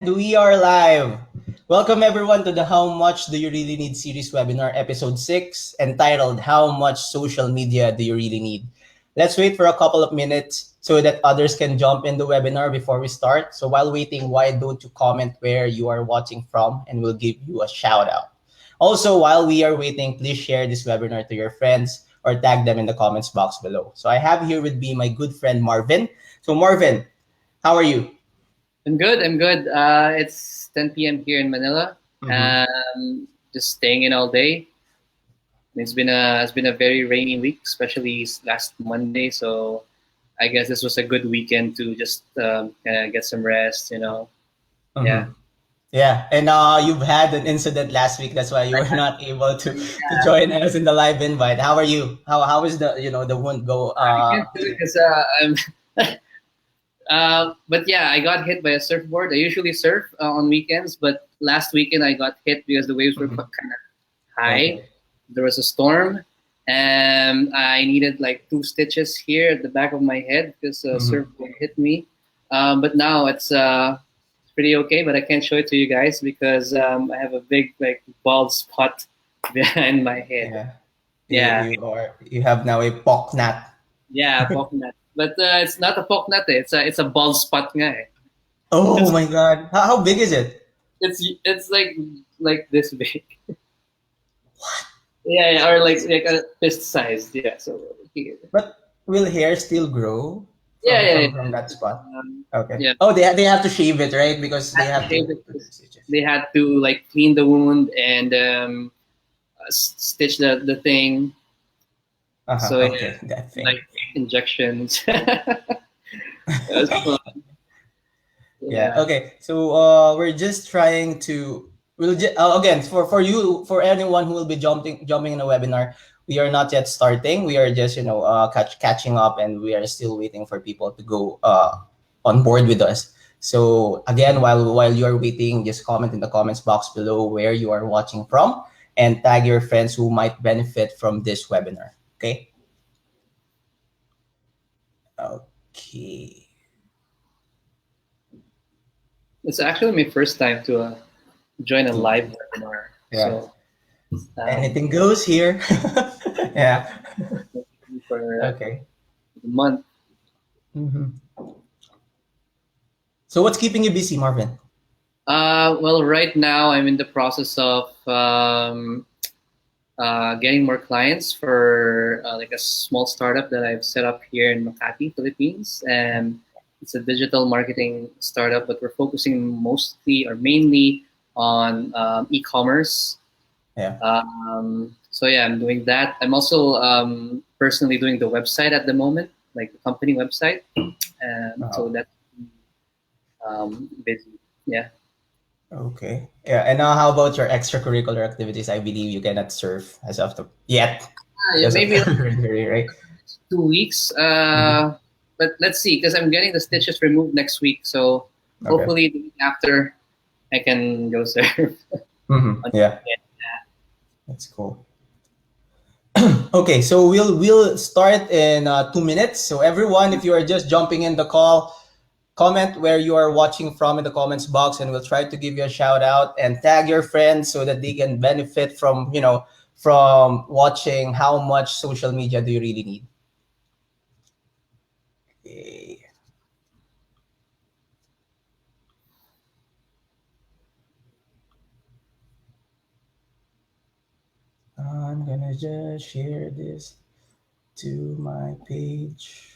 We are live. Welcome everyone to the How Much Do You Really Need series webinar, episode 6, entitled How Much Social Media Do You Really Need? Let's wait for a couple of minutes so that others can jump in the webinar before we start. So while waiting, why don't you comment where you are watching from and we'll give you a shout out. Also, while we are waiting, please share this webinar to your friends or tag them in the comments box below. So I have here with me my good friend Marvin. So Marvin, how are you? I'm good. I'm good. It's 10 p.m. here in Manila. Mm-hmm. Just staying in all day. It's been a very rainy week, especially last Monday. So I guess this was a good weekend to just get some rest. Yeah. Mm-hmm. Yeah, and you've had an incident last week. That's why you were not able to Yeah. join us in the live invite. How are you? How is the wound go? I can't do it because I'm. But yeah, I got hit by a surfboard. I usually surf on weekends, but last weekend I got hit because the waves were Mhm. kind of high. Okay. There was a storm, and I needed like 2 stitches here at the back of my head because a Mm-hmm. surfboard hit me. But now it's pretty okay. But I can't show it to you guys because I have a big like bald spot behind my head. Yeah, Yeah, you have now a pock knot. yeah, pock nut. But it's not a pock nut. It's a bald spot nga eh. Oh It's my God! How big is it? it's like this big. Yeah, yeah, or like a fist sized. Yeah. So here. But will hair still grow Yeah, yeah, from that spot? Okay. yeah. Oh, they have to shave it, right? Because they Had to have shave it to do 'cause stitches. they had to like clean the wound and stitch the thing. Uh So huh. yeah, Okay, that thing. like injections. It was fun. Yeah. Yeah. Okay. So we're just trying to. Again, for you, for anyone who will be jumping in a webinar, we are not yet starting. We are just catching up, and we are still waiting for people to go on board with us. So again, while you are waiting, just comment in the comments box below where you are watching from, and tag your friends who might benefit from this webinar. Okay. Okay. It's actually my first time to join a To live webinar. yeah. So Anything goes here. Yeah. for Okay. a month. Mhm. So what's keeping you busy, Marvin? Well, right now I'm in the process of getting more clients for like a small startup that I've set up here in Makati, Philippines. And it's a digital marketing startup, but we're focusing mostly or mainly on e-commerce. Yeah. So yeah, I'm doing that. I'm also personally doing the website at the moment, like the company website. So Oh, that's busy. Yeah. okay. Yeah. And how about your extracurricular activities? I believe you cannot surf as of yet Yeah, because of maybe like your injury, right? 2 weeks. Mm-hmm. But let's see, because I'm getting the stitches removed next week. So Okay. hopefully the week after I can go surf. Mm-hmm. Yeah, that's cool. Okay, so we'll start in 2 minutes. So everyone, if you are just jumping in the call, comment where you are watching from in the comments box, and we'll try to give you a shout out and tag your friends so that they can benefit from from watching how much social media do you really need. Okay. I'm gonna just share this to my page.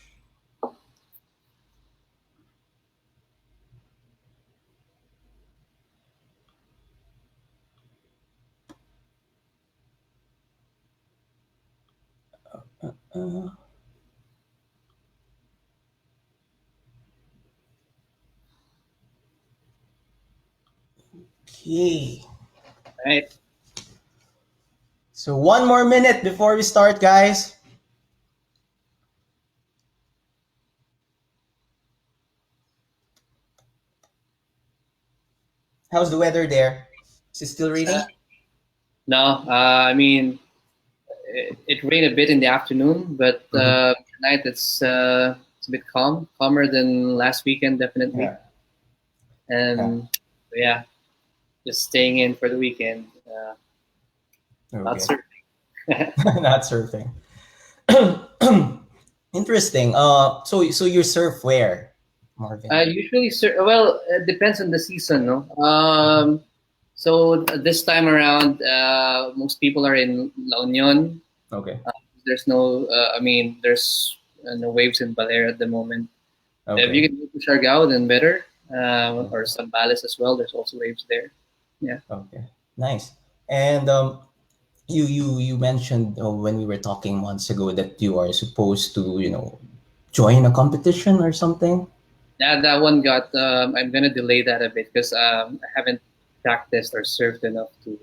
Uh, okay. Right. So one more minute before we start, guys. How's the weather there? Is it still Uh, raining? no, I mean, it rained a bit in the afternoon, but Mm-hmm. tonight it's a bit calmer than last weekend, definitely. Yeah. Yeah. And So yeah, just staying in for the weekend. Not Okay. surfing. Not surfing. Interesting. So you surf where, Marvin? Usually, well, it depends on the season, no? So this time around, most people are in La Union. Okay. There's no, I mean, there's no waves in Balera at the moment. If Okay. you can go to Siargao, then better. Or Okay. Zambales as well. There's also waves there. Yeah. Okay. Nice. And you mentioned when we were talking months ago that you are supposed to join a competition or something. That one got. I'm gonna delay that a bit because I haven't practiced or surfed enough to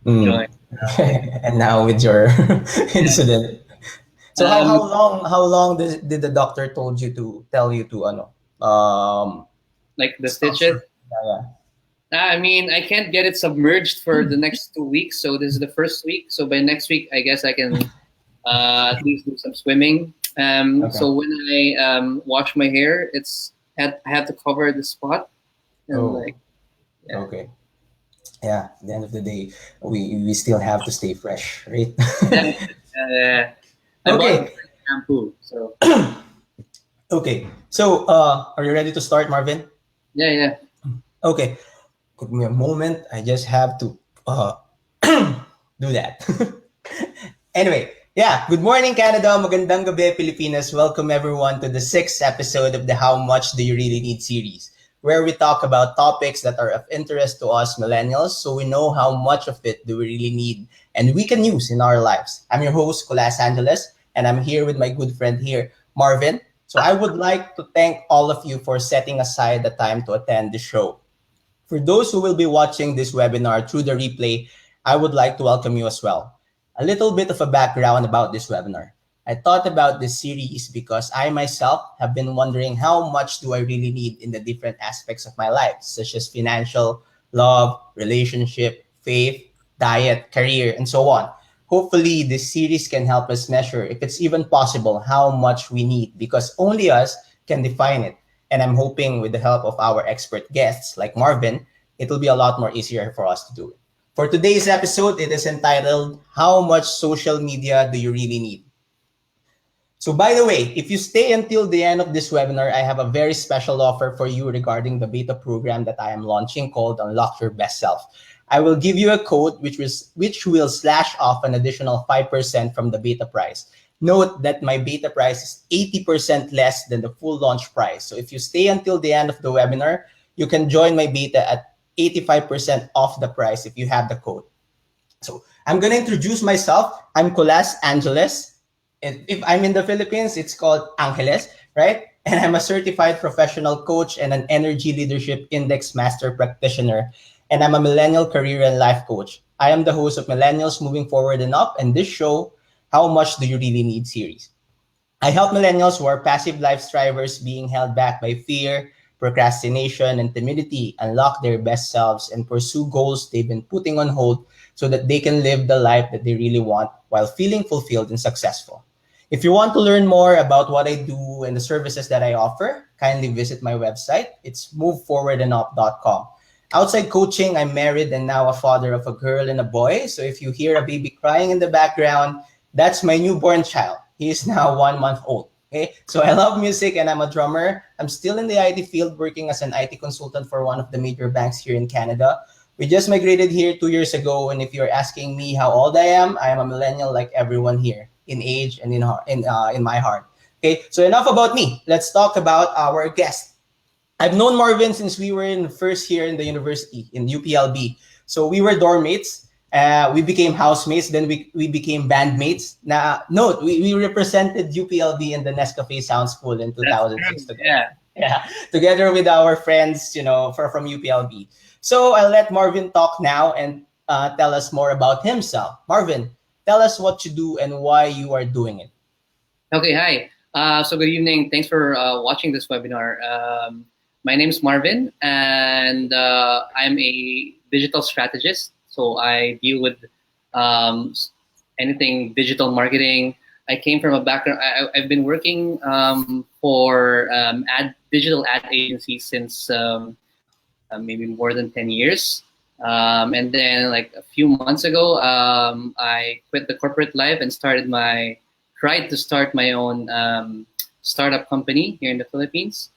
Mm. join. Like, And now with your yeah. incident. So Um, how long did the doctor told you to tell you to like the stop stitches. surfing? Yeah, I mean, I can't get it submerged for the next 2 weeks. So this is the first week. So by next week, I guess I can at least do some swimming. yeah. Okay. So when I wash my hair, I have to cover the spot and Oh, like yeah, okay. Yeah, at the end of the day, we still have to stay fresh, right? yeah. I bought Okay. great shampoo. So Okay. So, are you ready to start, Marvin? yeah, yeah. Okay. Give me a moment. I just have to do that. Anyway, yeah. Good morning, Canada. Magandang gabi, Pilipinas. Welcome everyone to the sixth episode of the How Much Do You Really Need series, where we talk about topics that are of interest to us millennials, so we know how much of it do we really need and we can use in our lives. I'm your host, Kulasangeles, and I'm here with my good friend here, Marvin. So I would like to thank all of you for setting aside the time to attend the show. For those who will be watching this webinar through the replay, I would like to welcome you as well. A little bit of a background about this webinar. I thought about this series because I myself have been wondering how much do I really need in the different aspects of my life, such as financial, love, relationship, faith, diet, career, and so on. Hopefully, this series can help us measure if it's even possible how much we need because only us can define it. And I'm hoping with the help of our expert guests like Marvin, it'll be a lot more easier for us to do it. For today's episode, it is entitled How Much Social Media Do You Really Need? So, by the way, if you stay until the end of this webinar, I have a very special offer for you regarding the beta program that I am launching called Unlock Your Best Self. I will give you a code which will slash off an additional 5% from the beta price. Note that my beta price is 80% less than the full launch price. So if you stay until the end of the webinar, you can join my beta at 85% off the price if you have the code. So I'm gonna introduce myself. I'm Colas Angeles. If I'm in the Philippines, it's called Angeles, right? And I'm a certified professional coach and an energy leadership index master practitioner. And I'm a millennial career and life coach. I am the host of Millennials Moving Forward and Up, and this show, How Much Do You Really Need series. I help millennials who are passive life strivers being held back by fear, procrastination, and timidity unlock their best selves and pursue goals they've been putting on hold so that they can live the life that they really want while feeling fulfilled and successful. If you want to learn more about what I do and the services that I offer, kindly visit my website. It's moveforwardandup.com. Outside coaching, I'm married and now a father of a girl and a boy. So if you hear a baby crying in the background, that's my newborn child. He is now 1 month old. Okay, so I love music and I'm a drummer. I'm still in the IT field working as an IT consultant for one of the major banks here in Canada. We just migrated here 2 years ago, and if you're asking me how old I am a millennial like everyone here in age and in my heart. Okay, so enough about me. Let's talk about our guest. I've known Marvin since we were in first year in the university in UPLB. So we were dorm mates. We became housemates. Then we became bandmates. Now, note, we represented UPLB in the Nescafe Sound School in That's 2006 true. together. Yeah. Yeah, together with our friends, from UPLB. So I'll let Marvin talk now and tell us more about himself. Marvin, tell us what you do and why you are doing it. Okay. Hi. So good evening. Thanks for watching this webinar. My name is Marvin, and I'm a digital strategist. So I deal with um, anything digital marketing. I came from a background. I've been working for digital ad agencies since maybe more than 10 years. And then like a few months ago, I quit the corporate life and tried to start my own startup company here in the Philippines.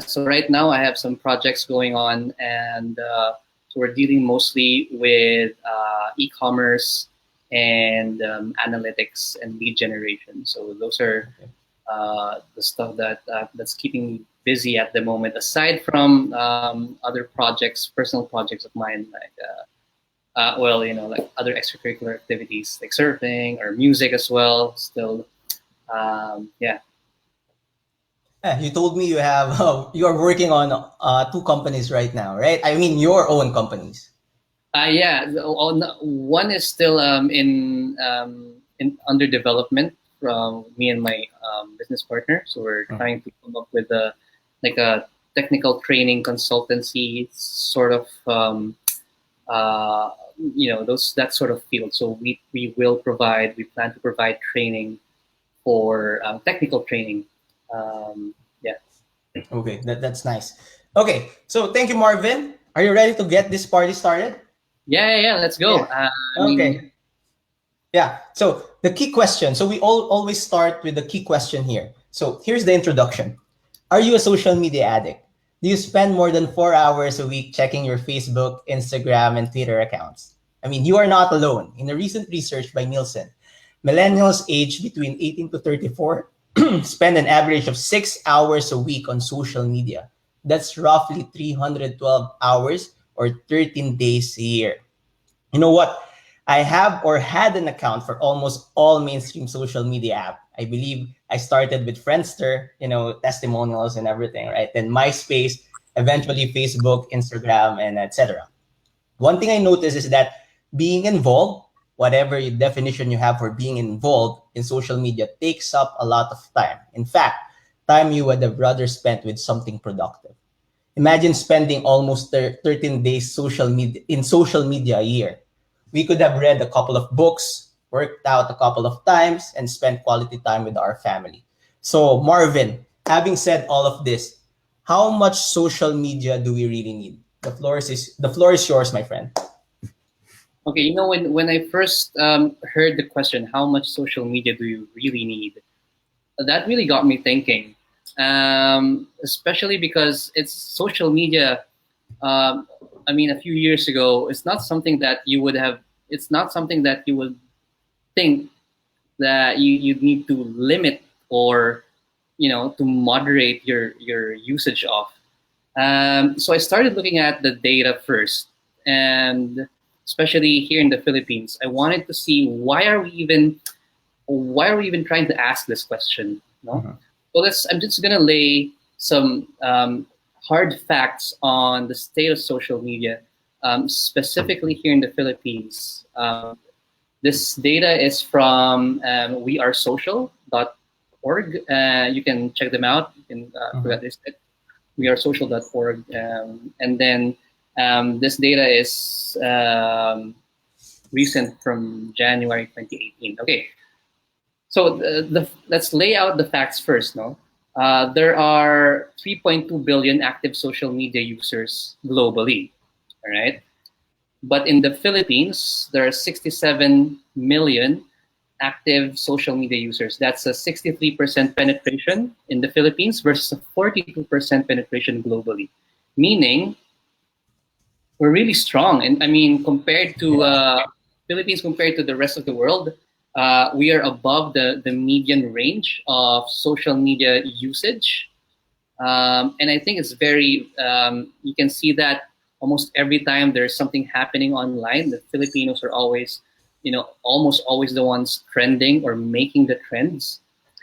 So right now I have some projects going on, and so we're dealing mostly with e-commerce and analytics and lead generation. So those are the stuff that's keeping me busy at the moment. Aside from other projects, personal projects of mine, like like other extracurricular activities like surfing or music as well. Still, yeah. Yeah, you told me you have you are working on two companies right now, right? I mean, your own companies. Yeah, one is still in under development from me and my business partner. So we're trying to come up with a technical training consultancy sort of uh, those that sort of field. So we plan to provide training for technical training. Yeah. Okay, that's nice. Okay, so thank you, Marvin. Are you ready to get this party started? Yeah. Let's go. Yeah. I mean, Okay. Yeah. So the key question. So we all always start with the key question here. So here's the introduction. Are you a social media addict? Do you spend more than 4 hours a week checking your Facebook, Instagram, and Twitter accounts? I mean, you are not alone. In a recent research by Nielsen, millennials aged between 18 to 34 spend an average of 6 hours a week on social media. That's roughly 312 hours or 13 days a year. You know what? I have or had an account for almost all mainstream social media app. I believe I started with Friendster, testimonials and everything, right? Then MySpace, eventually Facebook, Instagram, and etc. One thing I noticed is that being involved, whatever definition you have for being involved in social media, takes up a lot of time. In fact, time you would have rather spent with something productive. Imagine spending almost 13 days social media a year. We could have read a couple of books, worked out a couple of times, and spent quality time with our family. So, Marvin, having said all of this, how much social media do we really need? The floor is yours, my friend. okay, when I first heard the question, how much social media do you really need? That really got me thinking, especially because it's social media. I mean, a few years ago, it's not something that you would have. It's not something that you would think that you'd need to limit or to moderate your usage of. So I started looking at the data first, and especially here in the Philippines, I wanted to see why are we even trying to ask this question? No. Mhm. So I'm just gonna lay some hard facts on the state of social media, specifically here in the Philippines. This data is from wearesocial.org. You can check them out. You can forget this wearesocial.org, and then this data is recent from January 2018. Okay, so let's lay out the facts first. No, there are 3.2 billion active social media users globally. All right, but in the Philippines, there are 67 million active social media users. That's a 63% penetration in the Philippines versus a 42% penetration globally. Meaning, we're really strong. And I mean, compared to Yeah, Philippines, compared to the rest of the world, we are above the median range of social media usage. And I think it's you can see that almost every time there's something happening online, the Filipinos are always, almost always the ones trending or making the trends.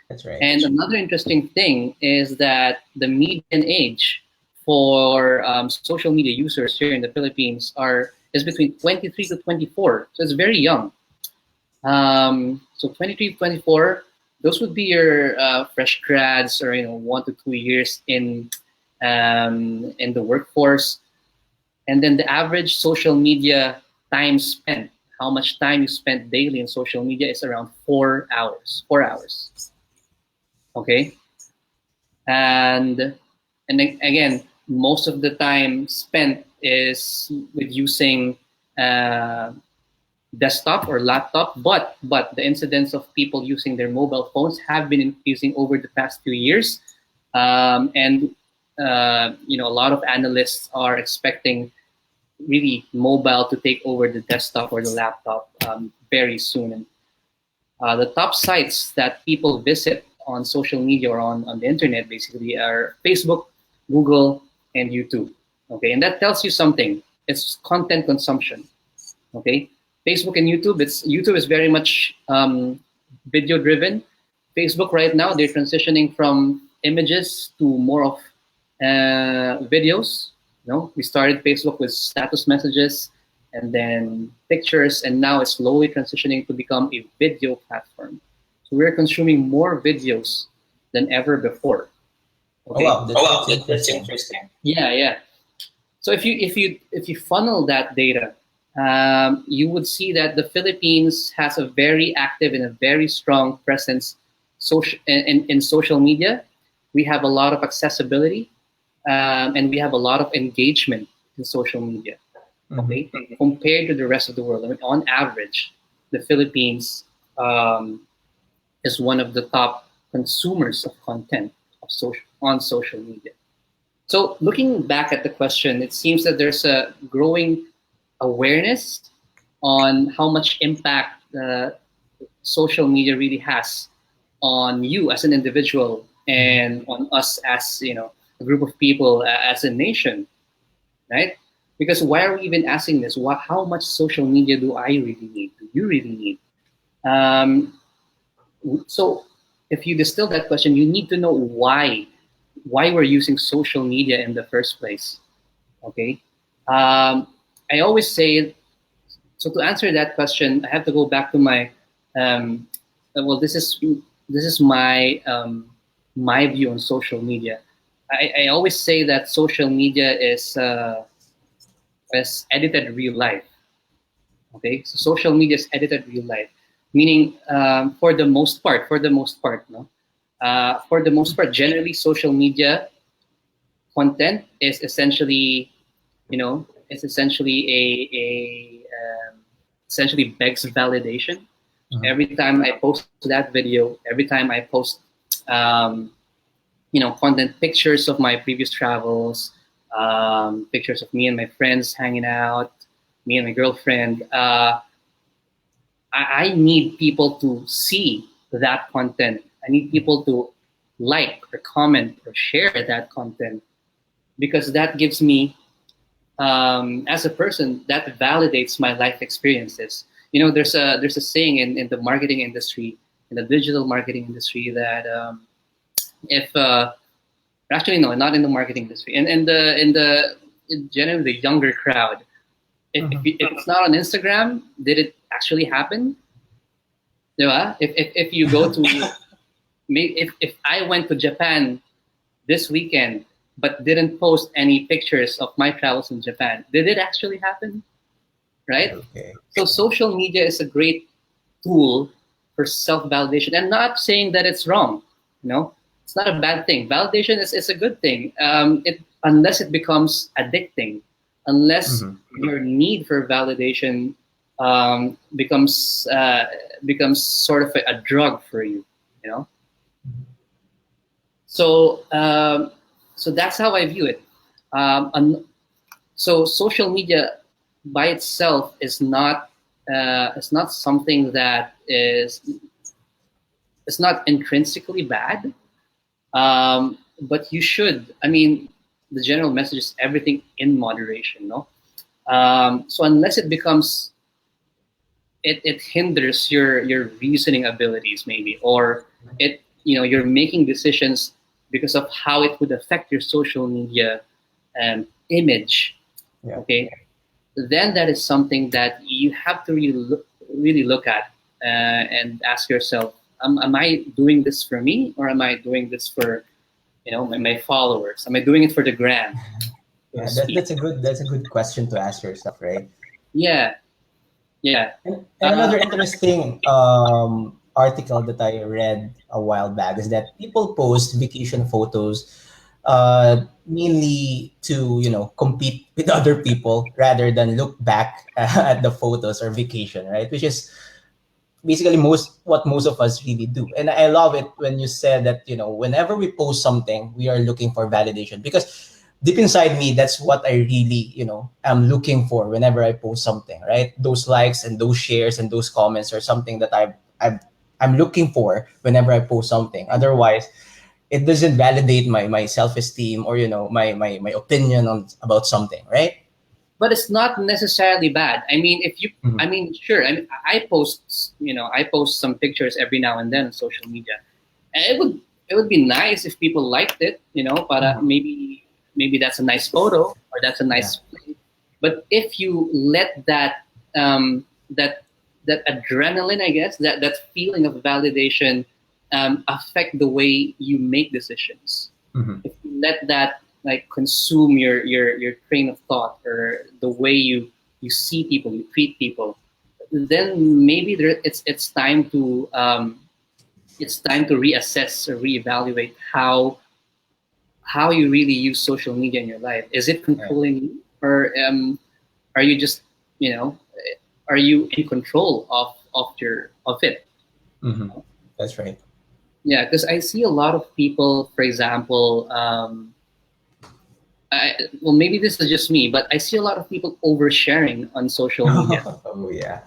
that's right. And another interesting thing is that the median age for social media users here in the Philippines is between 23 to 24. So it's very young. So 23, 24, those would be your fresh grads or 1 to 2 years in the workforce, and then the average social media time spent, how much time you spend daily in social media is around 4 hours. 4 hours, okay, and then again, most of the time spent is with using uh, desktop or laptop, but the incidence of people using their mobile phones have been increasing over the past few years, and a lot of analysts are expecting really mobile to take over the desktop or the laptop very soon. And the top sites that people visit on social media or on the internet basically are Facebook, Google, and YouTube. Okay, and that tells you something. It's content consumption. Okay, Facebook and YouTube. YouTube is very much video driven. Facebook right now they're transitioning from images to more of videos. We started Facebook with status messages and then pictures, and now it's slowly transitioning to become a video platform. So we're consuming more videos than ever before. Oh Okay. wow, that's interesting. Yeah, yeah. So if you funnel that data, you would see that the Philippines has a very active and a very strong presence in social media. We have a lot of accessibility, and we have a lot of engagement in social media. Okay, compared to the rest of the world, I mean, on average, the Philippines is one of the top consumers of content on social media. So looking back at the question, it seems that there's a growing awareness on how much impact social media really has on you as an individual and on us as a group of people as a nation, right? Because why are we even asking this? How much social media do I really need? Do you really need? Um, so if you distill that question, you need to know why we're using social media in the first place. Okay, I always say, so to answer that question, I have to go back to my well, this is my view on social media. I always say that social media is edited real life. Okay, so social media is edited real life, meaning for the most part, no, for the most part, generally social media content is essentially, it's essentially essentially begs validation. Every time I post that video, every time I post, um, content pictures of my previous travels, pictures of me and my friends hanging out, me and my girlfriend. I need people to see that content. I need people to like or comment or share that content because that gives me, as a person, that validates my life experiences. There's a saying in the marketing industry, in the digital marketing industry, that if actually no, not in the marketing industry, and in generally the younger crowd, if it's not on Instagram, did it actually happen? Diba? If you go to if I went to Japan this weekend but didn't post any pictures of my travels in Japan, did it actually happen? Right? Okay. So social media is a great tool for self-validation, and not saying that it's wrong. It's not a bad thing. Validation is a good thing. Unless it becomes addicting, unless your need for validation becomes sort of a drug for you. You know. So that's how I view it. So social media by itself is not something that it's not intrinsically bad, but you should. I mean, the general message is everything in moderation. No, so unless it hinders your reasoning abilities maybe, or you're making decisions because of how it would affect your social media image. Yeah. Okay, then that is something that you have to really look at and ask yourself, am I doing this for me, or am I doing this for my followers? Am I doing it for the gram? Yeah, that's a good question to ask yourself, right? Yeah, yeah. And another interesting article that I read a while back is that people post vacation photos mainly to compete with other people rather than look back at the photos or vacation, right? Which is basically most of us really do. And I love it when you said that whenever we post something, we are looking for validation, because deep inside me, that's what I really am looking for whenever I post something, right? Those likes and those shares and those comments are something that I'm looking for whenever I post something. Otherwise, it doesn't validate my self-esteem, or my opinion on about something, right? But it's not necessarily bad. I mean, if you, I Mhm. mean, sure. I mean, I post some pictures every now and then on social media, and it would be nice if people liked it, but Mhm. maybe that's a nice photo or that's a Yeah. nice play. But if you let that that adrenaline, I guess, that feeling of validation affect the way you make decisions, Mhm. if you let that like consume your train of thought or the way you see people, you treat people, then maybe it's time to reassess or reevaluate how you really use social media in your life. Is it Yeah. controlling you, or are you just you know are you in control of it? Mhm. That's right. Yeah, because I see a lot of people, for example, well, maybe this is just me, but I see a lot of people oversharing on social media, Oh yeah.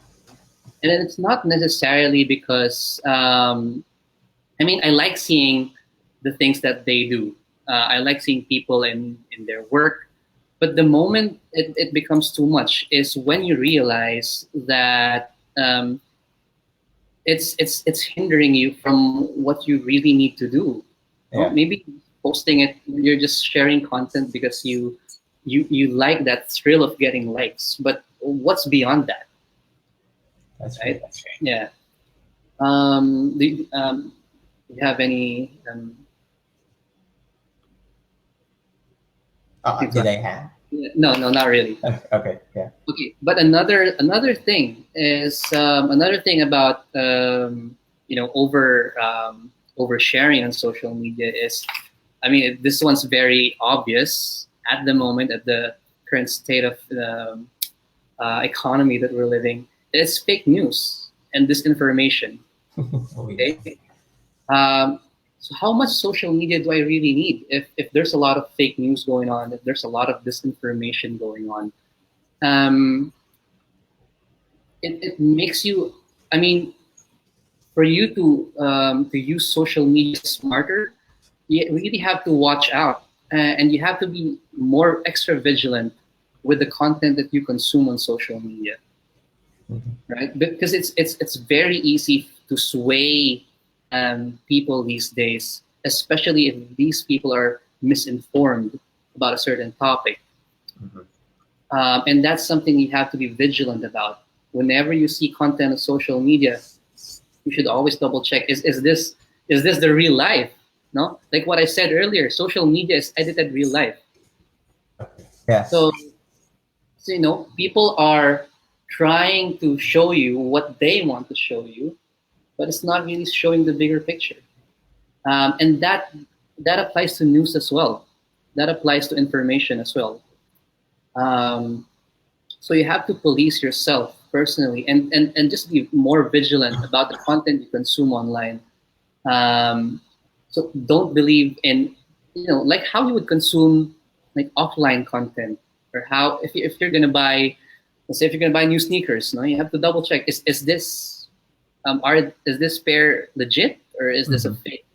and it's not necessarily because I mean, I like seeing the things that they do. I like seeing people in their work, but the moment it becomes too much is when you realize that it's hindering you from what you really need to do. No, Yeah. maybe posting it, you're just sharing content because you like that thrill of getting likes. But what's beyond that, That's right? right. Yeah. Do you have any? Anything to Did add? I have? No, no, not really. Okay. Yeah. Okay, but another thing is another thing about oversharing on social media is, I mean, this one's very obvious at the moment, at the current state of the economy that we're living. It's fake news and disinformation. Oh yeah. Okay, um, so how much social media do I really need if there's a lot of fake news going on, if there's a lot of disinformation going on? Um, it makes you. I mean, for you to use social media smarter, you really have to watch out, and you have to be more extra vigilant with the content that you consume on social media, Mhm. right? Because it's very easy to sway people these days, especially if these people are misinformed about a certain topic. Mhm. And that's something you have to be vigilant about. Whenever you see content on social media, you should always double check: is this the real life? No, like what I said earlier, social media is edited real life. Yes. So, people are trying to show you what they want to show you, but it's not really showing the bigger picture. And that applies to news as well. That applies to information as well. Um, so you have to police yourself personally, and just be more vigilant about the content you consume online. Um, so don't believe in, like how you would consume like offline content, or how if you're gonna buy, let's say if you're gonna buy new sneakers, no, you have to double check: is this is this pair legit, or is this a Mhm. fake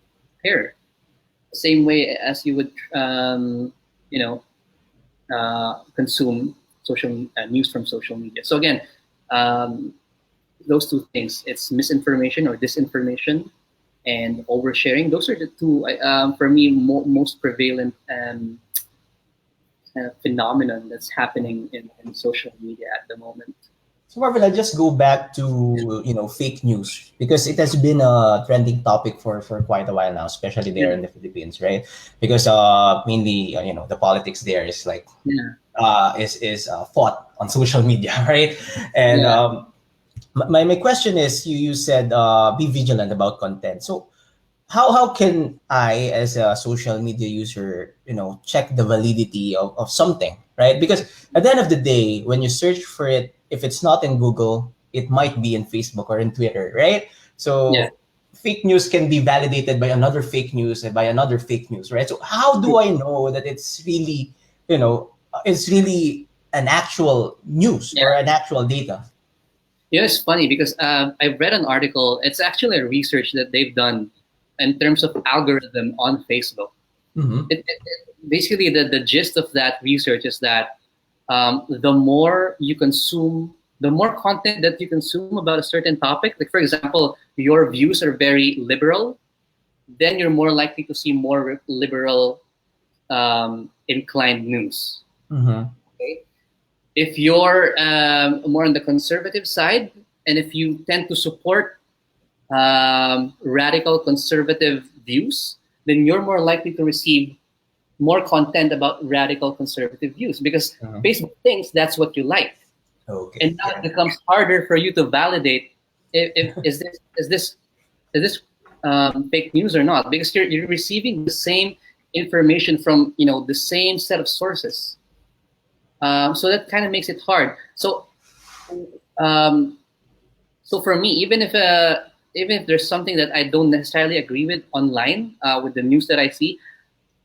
pair? Same way as you would you know consume social news from social media. So again, um, those two things: it's misinformation or disinformation, and oversharing. Those are the two, for me, most prevalent phenomenon that's happening in social media at the moment. So Marvin, I'll just go back to fake news, because it has been a trending topic for quite a while now, especially there Yeah, in the Philippines, right? Because mainly the politics there is like yeah, is fought on social media, right? And yeah. my question is, you said be vigilant about content. So how can I, as a social media user, check the validity of something, right? Because at the end of the day, when you search for it, if it's not in Google, it might be in Facebook or in Twitter, right? Yeah. So fake news can be validated by another fake news and by another fake news, right? So how do I know that it's really an actual news Yeah. or an actual data? It's funny because I read an article. It's actually a research that they've done in terms of algorithm on Facebook. Mm-hmm. Basically, the gist of that research is that the more you consume, the more content that you consume about a certain topic, like for example, your views are very liberal, then you're more likely to see more liberal inclined news. Mm-hmm. Okay? If you're more on the conservative side, and if you tend to support radical conservative views, then you're more likely to receive more content about radical conservative views because Uh-huh. Facebook thinks that's what you like, Okay. and now it Yeah. becomes harder for you to validate if is this fake news or not because you're receiving the same information from the same set of sources. So that kind of makes it hard. Um, so for me, even if there's something that I don't necessarily agree with online with the news that I see,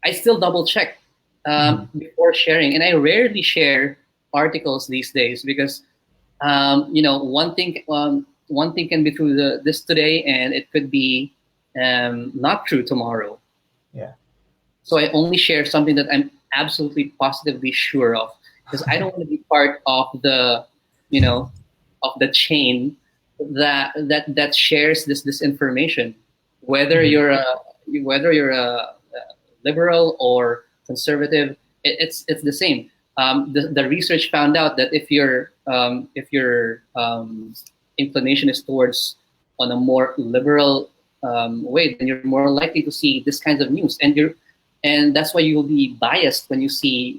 I still double check Mhm. before sharing, and I rarely share articles these days because one thing can be true this today, and it could be not true tomorrow. Yeah. So I only share something that I'm absolutely positively sure of because I don't want to be part of you know, the chain that shares this information. Whether Mhm. you're a whether you're a liberal or conservative, it's the same. The research found out that if your inclination is towards on a more liberal way, then you're more likely to see this kinds of news, and that's why you'll be biased when you see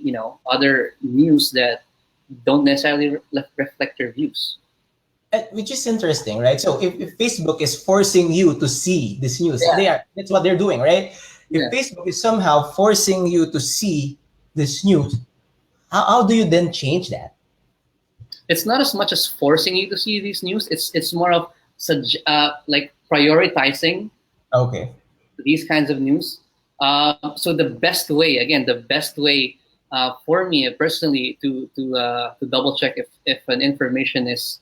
other news that don't necessarily reflect your views. Which is interesting, right? So if Facebook is forcing you to see this news, Yeah, that's what they're doing, right? If yeah. Facebook is somehow forcing you to see this news, how do you then change that? It's not as much as forcing you to see these news. It's more of like prioritizing Okay. these kinds of news. So the best way, again, the best way for me personally to double check if an information is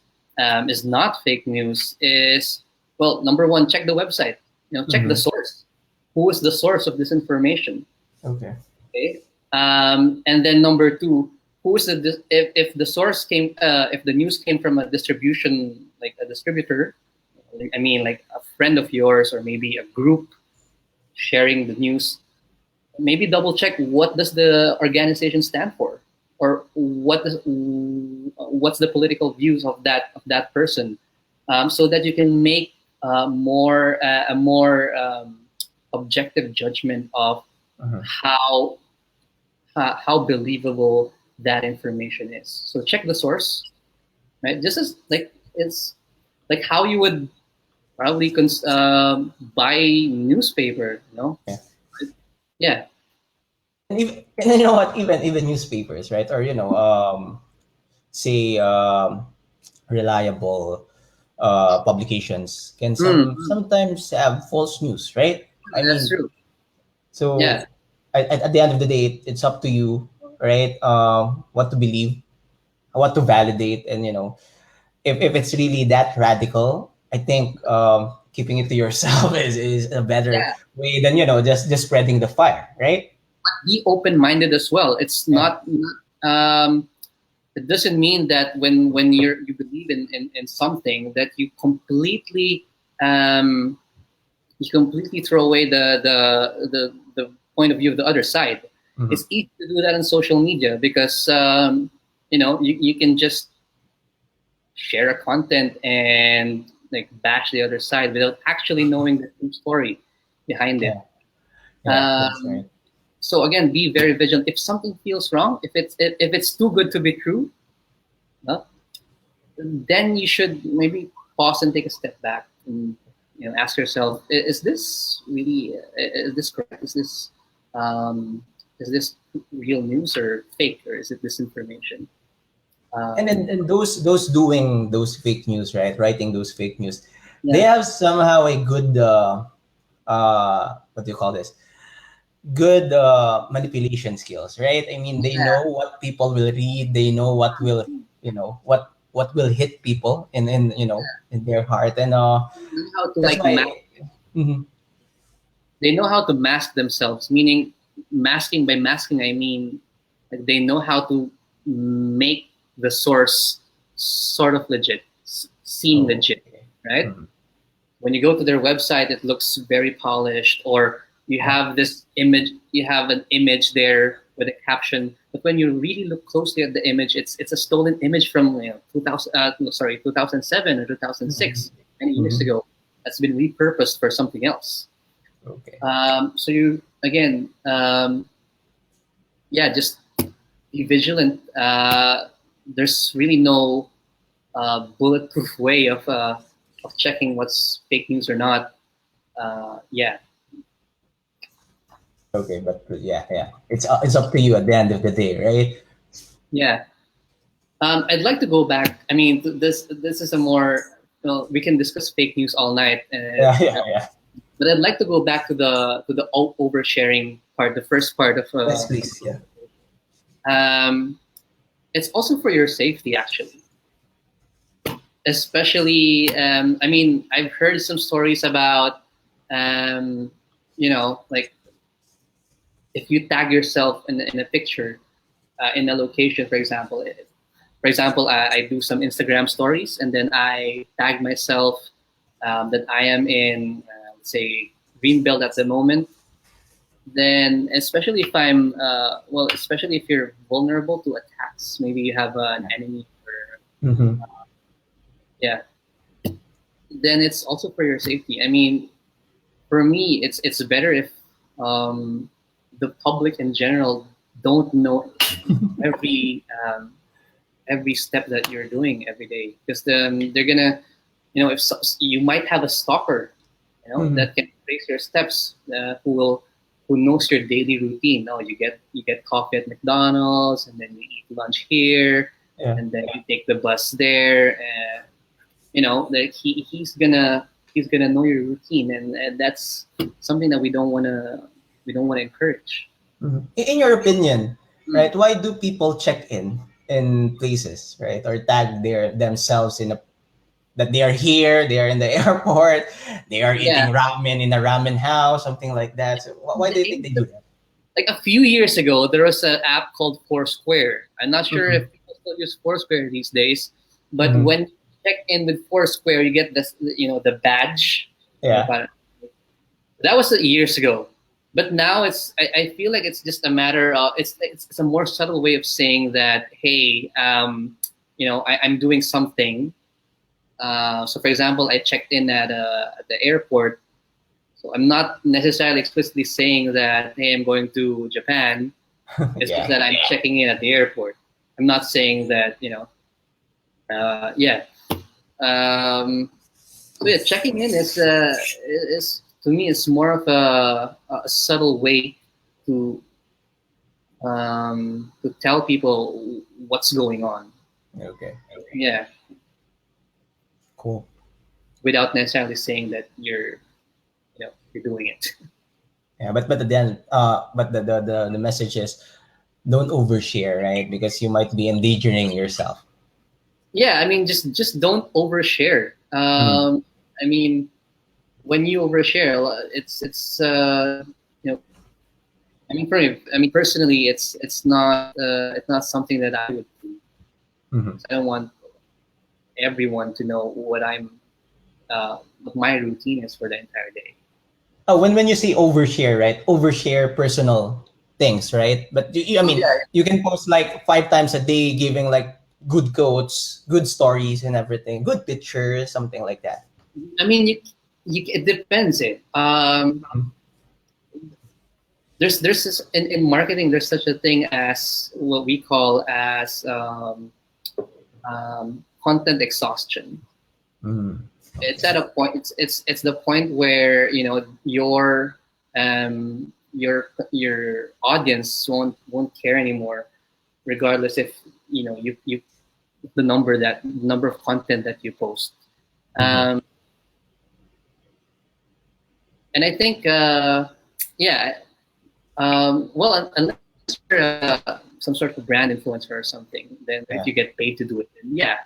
not fake news is, well, number one, check the website. Check the Mm-hmm. source. Who is the source of this information? Okay. Okay. And then number two, who is if the source came if the news came from a distribution, like a distributor, I mean like a friend of yours or maybe a group sharing the news, maybe double check what does the organization stand for, or what's the political views of that person, so that you can make a more objective judgment of Uh-huh. how how believable that information is. So check the source, right? Just as like it's like how you would probably buy newspaper, Yeah. Yeah. And you know what? Even newspapers, right? Or say reliable publications can Mm, sometimes have false news, right? I that's mean, true. so Yeah. at the end of the day, it's up to you, right? What to believe, what to validate, and if it's really that radical, I think keeping it to yourself is a better Yeah. way than just spreading the fire, right? Be open-minded as well. It's Yeah. not it doesn't mean that when you believe in something that um, you completely throw away the point of view of the other side. Hmm. It's easy to do that on social media because you can just share a content and like bash the other side without actually knowing the true story behind it. Yeah. Yeah. That's Um, right. so again, be very vigilant. If something feels wrong, if it's too good to be true, well, then you should maybe pause and take a step back. ask yourself, is this really, is this correct? Um, is this real news or fake, or is it disinformation? And Um, then and those doing those fake news, right? Writing those fake news, they yeah, have somehow a good what do you call this? Good manipulation skills, right? I mean, they know what people will read. They know what will, what will hit people in their heart, and they know how to that's like why. Mhm. they know how to mask themselves. Meaning, masking, by masking I mean, like, they know how to make the source sort of legit, seem Oh, legit, okay. right? Mhm. When you go to their website, it looks very polished, or Yeah. you have an image there with a caption, but when you really look closely at the image, it's a stolen image from 2000 no, sorry 2007 or Mhm. 2006, many years Mhm. ago, that's been repurposed for something else. Okay. So you again, yeah, just be vigilant. There's really no bulletproof way of checking what's fake news or not. Yeah, Okay, but yeah, yeah, it's up to you at the end of the day, right? yeah. I'd like to go back. I mean, this is a more, we can discuss fake news all night, Yeah, yeah, yeah. but I'd like to go back to the oversharing part, the first part of. Yes, please. Yeah. Um, it's also for your safety, actually. Especially, I mean, I've heard some stories about, um, like, if you tag yourself in a picture, in a location, for example. I do some Instagram stories, and then I tag myself, that I am in, let's say, Greenbelt at the moment. Then, especially if especially if you're vulnerable to attacks, maybe you have an enemy, or Mm-hmm. yeah, then it's also for your safety. I mean, for me, it's better if, the public in general don't know every um, every step that you're doing every day, because they're gonna, if you might have a stalker, Mm-hmm. that can trace your steps, who knows your daily routine. Oh, you get coffee at McDonald's, and then you eat lunch here, Yeah. and then you take the bus there. That he's gonna know your routine, and that's something that we don't want to encourage. Mhm. In your opinion, Mm. right? Why do people check in places, right, or tag themselves in a that they are here, they are in the airport, they are Yeah, eating ramen in a ramen house, something like that. So why do you think they do that? like a few years ago, there was an app called Foursquare. I'm not sure Mm-hmm. if people still use Foursquare these days, but Mm-hmm. when you check in with Foursquare, you get this, the badge. Yeah. That was years ago, but now I feel like it's just a matter of, it's a more subtle way of saying that, hey, I'm doing something. So, for example, I checked in at the airport. So I'm not necessarily explicitly saying that, hey, I'm going to Japan. It's just Yeah. that I'm checking in at the airport. I'm not saying that, yeah. Um, so yeah, checking in is to me, it's more of a subtle way to to tell people what's going on. Okay. Yeah, Cool. without necessarily saying that you're doing it. Yeah, but then but the message is don't overshare, right? Because you might be endangering yourself. Yeah, I mean, just don't overshare. Mm. I mean, when you overshare, it's you know I mean, personally, it's not something that I would do. Mm-hmm. I don't want everyone to know what my routine is for the entire day. Oh, when you say overshare, right? Overshare personal things, right? But I Oh mean, yeah. you can post like 5 times a day, giving like good quotes, good stories, and everything, good pictures, something like that. I mean, it depends. Mhm. There's this, in marketing. There's such a thing as what we call as content exhaustion. Mm. It's at a point. It's the point where your audience won't care anymore, regardless if you the number of content that you post. Mhm. Um, and I think yeah, well, unless you're some sort of brand influencer or something, then if you Yeah. get paid to do it, then yeah,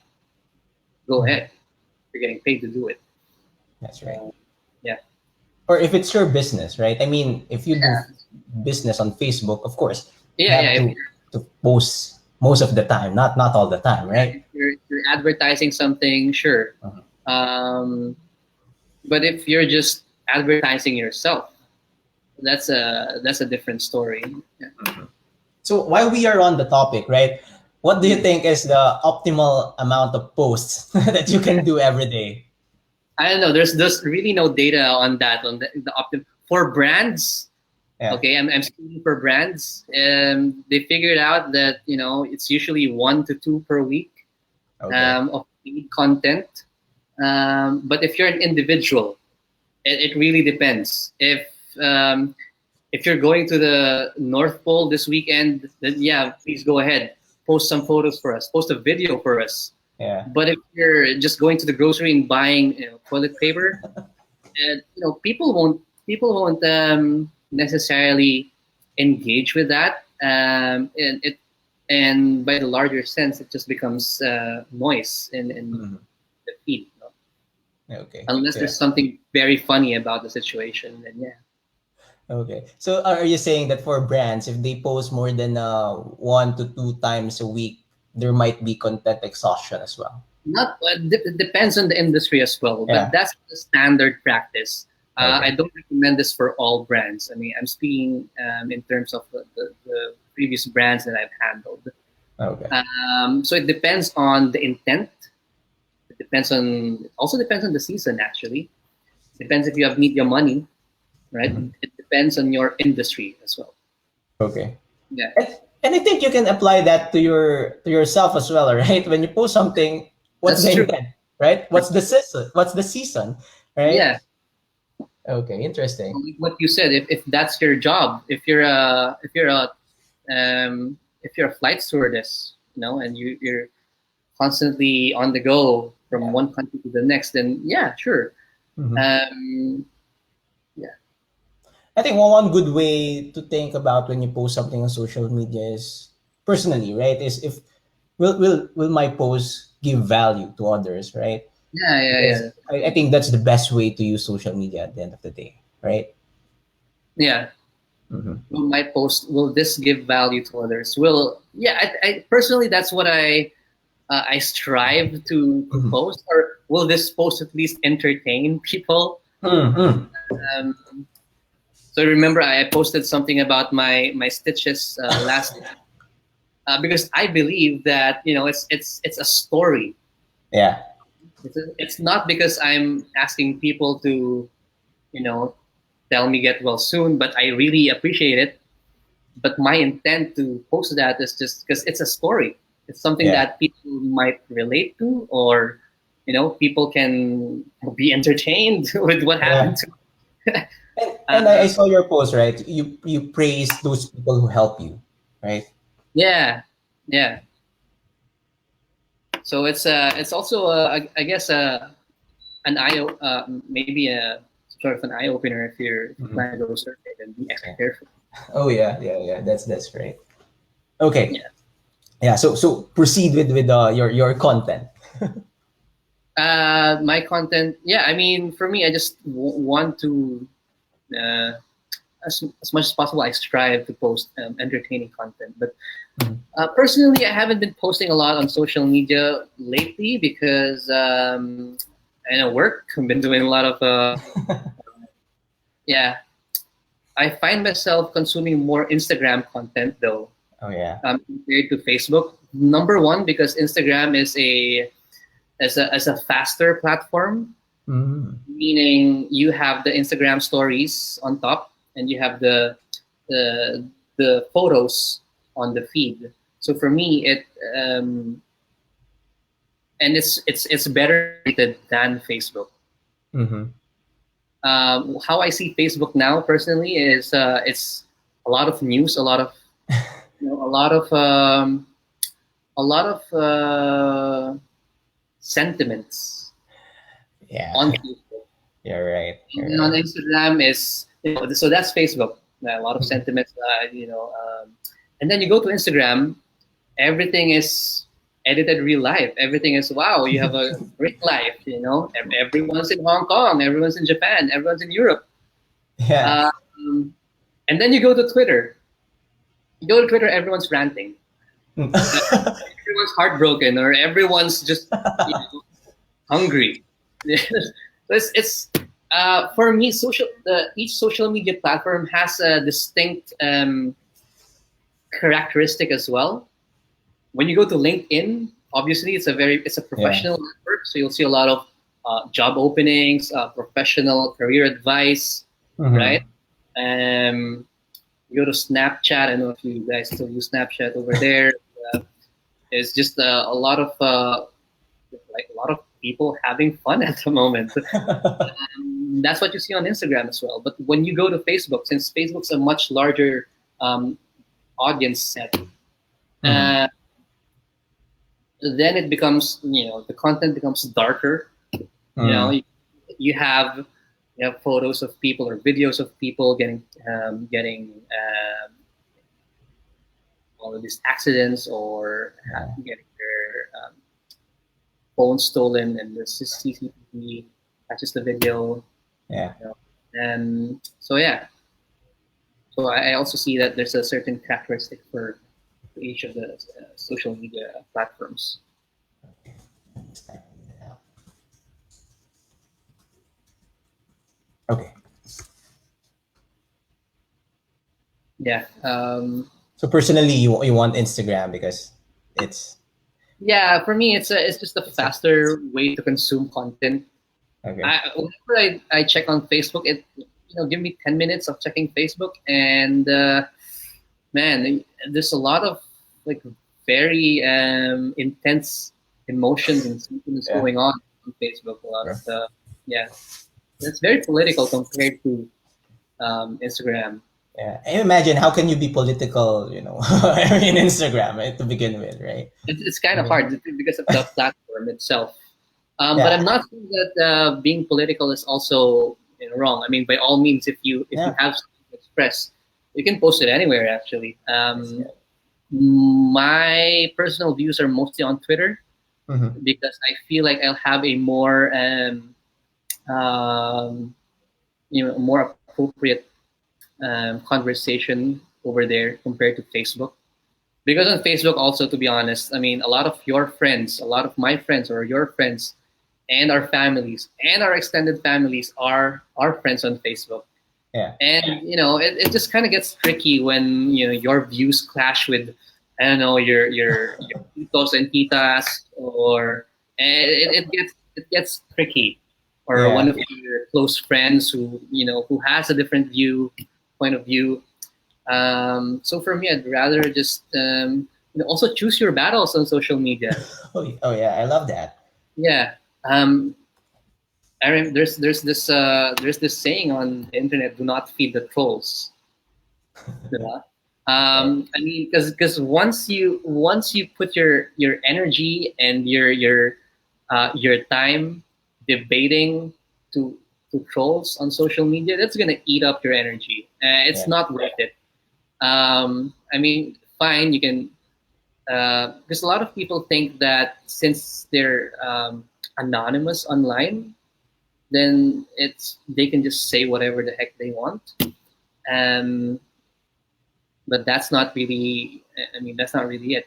go Mhm. ahead. You're getting paid to do it. That's right. Yeah, Or if it's your business, right? I mean, if you do yeah, business on Facebook, of course, you yeah, have yeah. to post most of the time, not all the time, right? If you're advertising something, sure. Mhm. Um, but if you're just advertising yourself, that's a different story. Yeah. So while we are on the topic, right? What do you Mm. think is the optimal amount of posts that you can do every day? I don't know. There's really no data on that on the optim for brands. Yeah. Okay, I'm speaking for brands. They figured out that it's usually 1 to 2 per week Okay. of paid content. But if you're an individual, it really depends. Um, if you're going to the North Pole this weekend, then yeah, please go ahead. Post some photos for us. Post a video for us. Yeah. But if you're just going to the grocery and buying toilet paper, people won't necessarily engage with that. And by the larger sense, it just becomes noise in Mhm. the feed. Okay. Unless Yeah. there's something very funny about the situation, then yeah. Okay. So are you saying that for brands, if they post more than 1 to 2 times a week, there might be content exhaustion as well? Not it depends on the industry as well, but Yeah. that's the standard practice. I Okay. don't recommend this for all brands. I mean, I'm speaking in terms of the previous brands that I've handled. Okay. So it depends on the intent. It also depends on the season. Actually, depends if you have media money, right? Mhm. It depends on your industry as well. Okay. Yeah, And I think you can apply that to yourself as well, right? When you post something, what's that's the true. intent, right? What's the season? What's the season, right? Yeah, Okay, interesting. like what you said. If that's your job, if you're a flight stewardess, and you're constantly on the go from Yeah. one country to the next, then yeah, sure. Mhm. Um, yeah, I think one good way to think about when you post something on social media is personally, right? Is if will my post give value to others, right? yeah, yeah, Because yeah, I think that's the best way to use social media at the end of the day, right? yeah. Mm-hmm. Will this give value to others? I personally, that's what I strive to Mm-hmm. post. Or will this post at least entertain people? Mm-hmm. Um, so remember, I posted something about my stitches last because I believe that it's a story. Yeah. It's not because I'm asking people to you know tell me get well soon, but I really appreciate it. But my intent to post that is just because it's a story. It's something Yeah. that people might relate to, or people can be entertained with what Yeah. happened to. And I uh, saw your post, right? You praise those people who help you, right? yeah, yeah. So it's also I guess maybe a sort of an eye opener if you Mhm. plan to go surfing, then be extra Yeah. careful. Oh yeah, yeah, yeah. That's right. Okay. Yeah. Yeah. So proceed with your content. My content. Yeah. I mean, for me, I just want to uh, as much as possible. I strive to post entertaining content, but Mhm. personally, I haven't been posting a lot on social media lately because I know work. I've been doing a lot of yeah. I find myself consuming more Instagram content though Oh yeah. compared to Facebook. Number one, because Instagram is a faster platform, Mm. meaning you have the Instagram stories on top, and you have the the photos on the feed. So for me, um, it's better rated than Facebook. Mm-hmm. How I see Facebook now personally is it's a lot of news, a lot of a lot of sentiments Yeah, on Facebook. you're right. You're And on right. Instagram is so that's Facebook. A lot of Mhm. sentiments, and then you go to Instagram, everything is edited real life. Everything is wow, you have a great life. Everyone's in Hong Kong, everyone's in Japan, everyone's in Europe. Yeah. Um, and then you go to Twitter. You go to Twitter, everyone's ranting. Everyone's heartbroken, or everyone's just hungry. So for me, each social media platform has a distinct characteristic as well. When you go to LinkedIn, obviously it's a Yeah. professional network, so you'll see a lot of job openings, professional career advice, right? Mm-hmm. Um, you go to Snapchat. I don't know if you guys still use Snapchat over there. Uh, it's just a lot of people having fun at the moment. That's what you see on Instagram as well. But when you go to Facebook, since Facebook's a much larger um, audience set, Mm-hmm. uh, then it becomes the content becomes darker. You know, Mm. you have photos of people or videos of people getting all of these accidents or Yeah. getting their phone stolen, and the CCTV catches the video. Yeah. You know. And so yeah, so I also see that there's a certain characteristic for each of the social media platforms. Okay. Yeah. So personally, you want Instagram because it's Yeah, for me, it's just a it's a faster way to consume content. okay. Whenever I check on Facebook, it give me 10 minutes of checking Facebook, and man, there's a lot of like very intense emotions and sentiments Yeah. going on Facebook. A lot of Sure. yeah, it's very political compared to Instagram. Yeah. And imagine how can you be political, in Instagram, right, to begin with, right? It's kind I of mean, hard because of the platform itself. But yeah. I'm not saying that being political is also wrong. I mean, by all means, if you Yeah. have something to express, you can post it anywhere. Actually, That's good. my personal views are mostly on Twitter Mm-hmm. because I feel like I'll have a um, more appropriate conversation over there compared to Facebook. Because on Facebook, also, to be honest, I mean, a lot of your friends, a lot of my friends, or your friends, and our families and our extended families are our friends on Facebook. Yeah. And it just kind of gets tricky when your views clash with, I don't know, your titos and titas, or and it gets tricky, or one Yeah. of your close friends who has a different point of view. So for me, I'd rather just also choose your battles on social media. Oh yeah, I love that. Yeah. There's this saying on the internet: "Do not feed the trolls." Diba? Right. I mean, because once you put your energy and your time debating to to trolls on social media, that's gonna eat up your energy. It's Yeah. not worth it. I mean, fine, you can because a lot of people think that since they're anonymous online, then they can just say whatever the heck they want. Um, but that's not really. I mean, that's not really it.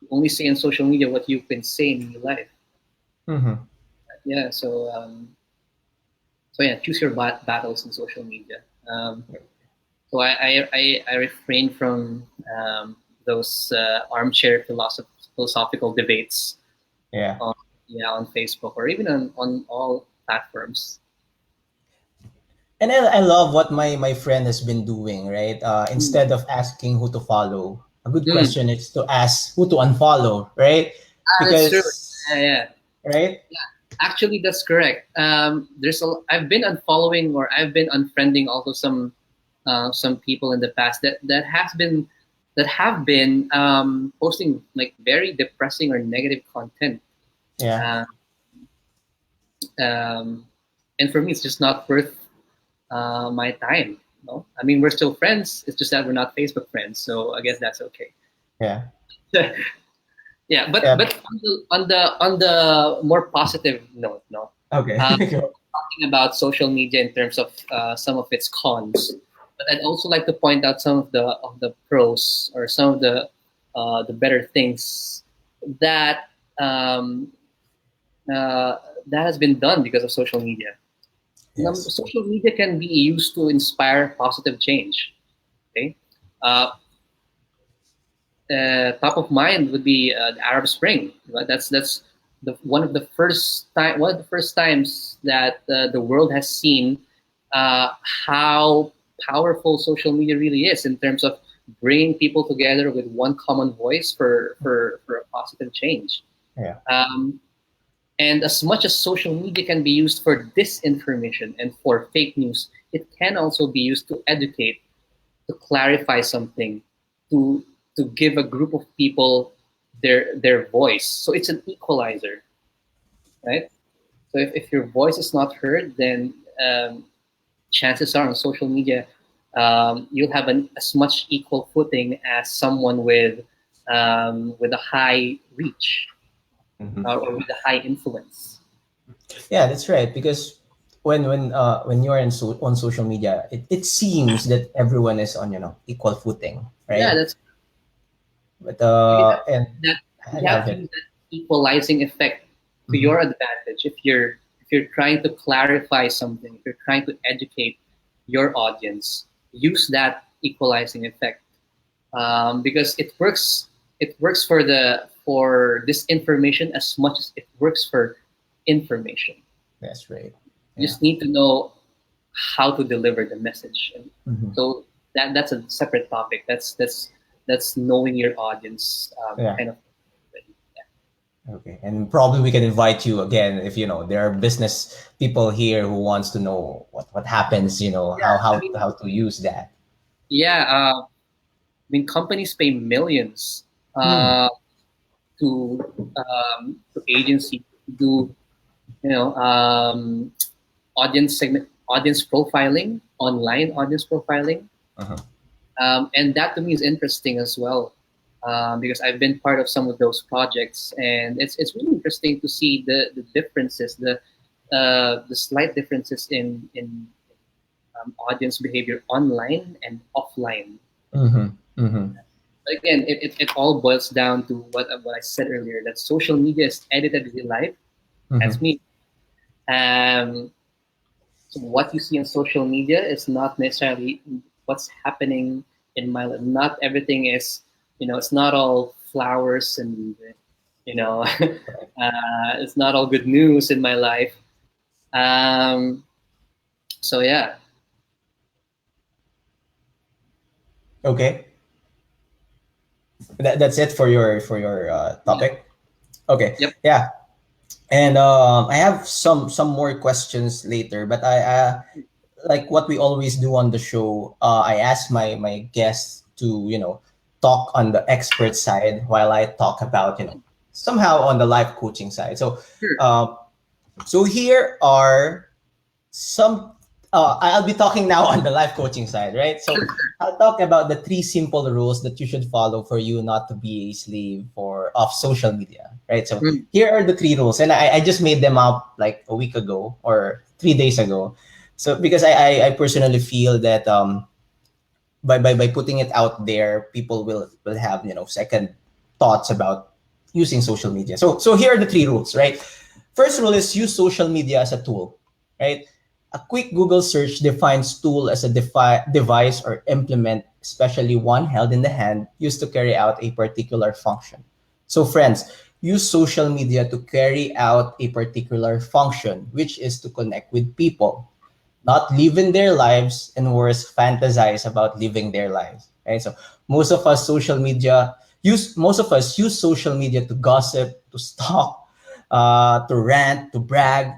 You only say on social media what you can say in real life. Mm-hmm. Yeah. So yeah, choose your battles in social media. So I refrain from those armchair philosophical debates Yeah. on on Facebook, or even on all platforms. And I love what my friend has been doing, right? Mm. Instead of asking who to follow, a good Mm. question is to ask who to unfollow, right? That's true. Because, Yeah, yeah. right? Actually, that's correct. I've been unfollowing or I've been unfriending also some people in the past that have been posting like very depressing or negative content. Yeah. Uh, um, and for me, it's just not worth my time. No, I mean we're still friends. It's just that we're not Facebook friends. So I guess that's okay. Yeah. Yeah, Yeah. but on the more positive note, no, Okay. Go. talking about social media in terms of some of its cons, but I'd also like to point out some of the pros or some of the better things that um, that has been done because of social media. Yes. Social media can be used to inspire positive change. Okay, uh, top of mind would be the Arab Spring. Right? That's one of the first times that the world has seen how powerful social media really is in terms of bringing people together with one common voice for a positive change. Yeah. Um, and as much as social media can be used for disinformation and for fake news, it can also be used to educate, to clarify something, to to give a group of people their voice. So it's an equalizer, right? So if your voice is not heard, then chances are on social media you'll have as much equal footing as someone with a high reach Hmm. or with a high influence. Yeah, that's right. Because when you're on social media, it seems that everyone is on equal footing, Yeah, right? that's But you and that I you have love to it. use that equalizing effect to Hmm. your advantage if you're trying to clarify something, if you're trying to educate your audience, use that equalizing effect because it works for this information as much as it works for information. That's right. You Yeah. just need to know how to deliver the message. And Hmm. so that's a separate topic. That's knowing your audience Yeah. kind of. Okay. And probably we can invite you again if there are business people here who wants to know what happens. Yeah, How I how mean, how to use that. yeah. I mean, companies pay millions Hmm. uh, to agencies to do audience profiling, online audience profiling. Uh-huh. And that to me is interesting as well, because I've been part of some of those projects, and it's really interesting to see the differences, the slight differences in audience behavior online and offline. Mm-hmm. Mm-hmm. But again, it all boils down to what I said earlier, that social media is edited real life. That's Mm-hmm. me. Um, So what you see on social media is not necessarily what's happening in my life. Not everything is, it's not all flowers and, it's not all good news in my life. Um, so yeah, Okay. That's it for your yeah, topic. Okay. yep, Yeah. And I have some more questions later, but I like what we always do on the show. I ask my guests to talk on the expert side while I talk about somehow on the life coaching side. So sure. um, so here are some I'll be talking now on the life coaching side, right? So I'll talk about the three simple rules that you should follow for you not to be a slave for of social media, right? So Mm, here are the three rules, and I just made them up like a week ago or 3 days ago. So because I personally feel that by putting it out there, people will have second thoughts about using social media. So here are the three rules, right? First rule is use social media as a tool, right? A quick Google search defines tool as a device or implement, especially one held in the hand, used to carry out a particular function. So, friends, use social media to carry out a particular function, which is to connect with people, not living their lives, and worse, fantasize about living their lives. Right? So most of us use social media to gossip, to stalk, to rant, to brag.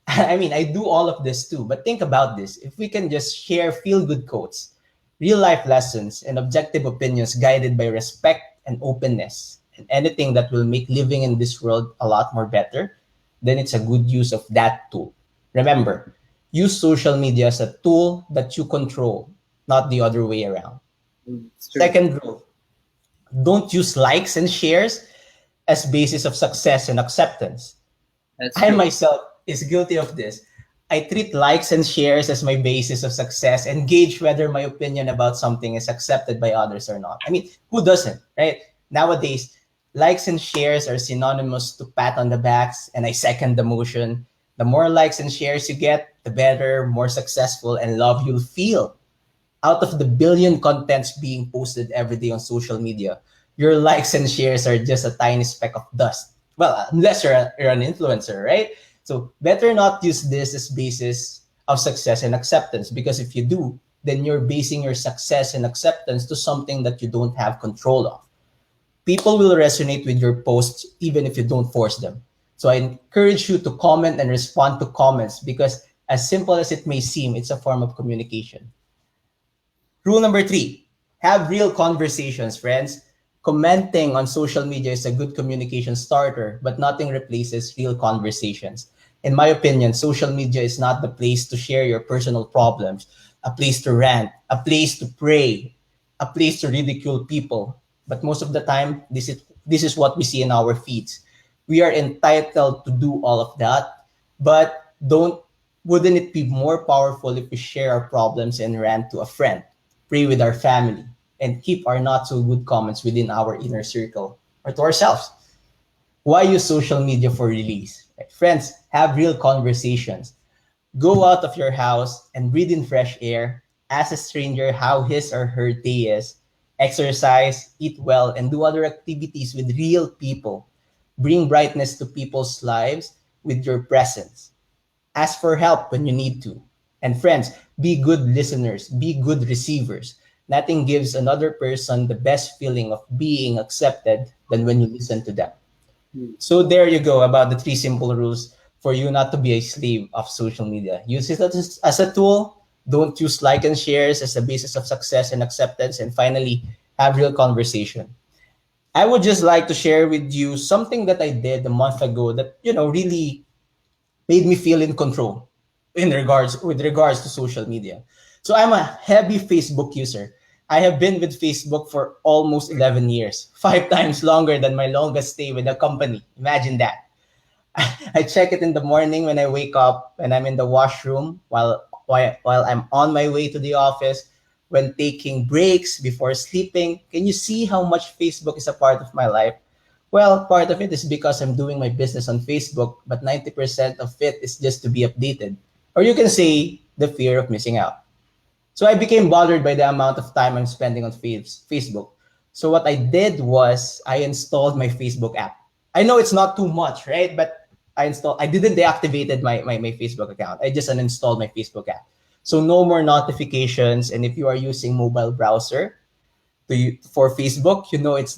I mean, I do all of this too, but think about this. If we can just share feel good quotes, real life lessons, and objective opinions guided by respect and openness, and anything that will make living in this world a lot more better, then it's a good use of that tool. Remember, use social media as a tool that you control, not the other way around. It's true. Second rule, don't use likes and shares as basis of success and acceptance. That's I true. myself is guilty of this. I treat likes and shares as my basis of success and gauge whether my opinion about something is accepted by others or not. I mean, who doesn't, right? Nowadays, likes and shares are synonymous to pat on the backs, and I second the motion. The more likes and shares you get, the better, more successful, and love you'll feel. Out of the billion contents being posted every day on social media, your likes and shares are just a tiny speck of dust. Well, unless you're an influencer, right? So better not use this as basis of success and acceptance, because if you do, then you're basing your success and acceptance to something that you don't have control of. People will resonate with your posts even if you don't force them. So I encourage you to comment and respond to comments, because as simple as it may seem, it's a form of communication. Rule number three, have real conversations, friends. Commenting on social media is a good communication starter, but nothing replaces real conversations. In my opinion, social media is not the place to share your personal problems, a place to rant, a place to pray, a place to ridicule people. But most of the time, this is what we see in our feeds. We are entitled to do all of that, but don't wouldn't it be more powerful if we share our problems and rant to a friend, pray with our family, and keep our not so good comments within our inner circle or to ourselves? Why use social media for release? Right? Friends, have real conversations. Go out of your house and breathe in fresh air. Ask a stranger how his or her day is. Exercise, eat well, and do other activities with real people. Bring brightness to people's lives with your presence. Ask for help when you need to. And friends, be good listeners, be good receivers. Nothing gives another person the best feeling of being accepted than when you listen to them. Mm. So there you go about the three simple rules for you not to be a slave of social media. Use it as a tool. Don't use like and shares as a basis of success and acceptance. And finally, have real conversation. I would just like to share with you something that I did a month ago that, really made me feel in control with regards to social media. So I'm a heavy Facebook user. I have been with Facebook for almost 11 years, 5 times longer than my longest stay with a company. Imagine that. I check it in the morning when I wake up, when I'm in the washroom, while I'm on my way to the office, when taking breaks, before sleeping. Can you see how much Facebook is a part of my life? Well, part of it is because I'm doing my business on Facebook, but 90% of it is just to be updated. Or you can say the fear of missing out. So I became bothered by the amount of time I'm spending on Facebook. So what I did was I installed my Facebook app. I know it's not too much, right? But I didn't deactivated my Facebook account. I just uninstalled my Facebook app. So no more notifications. And if you are using mobile browser, for Facebook,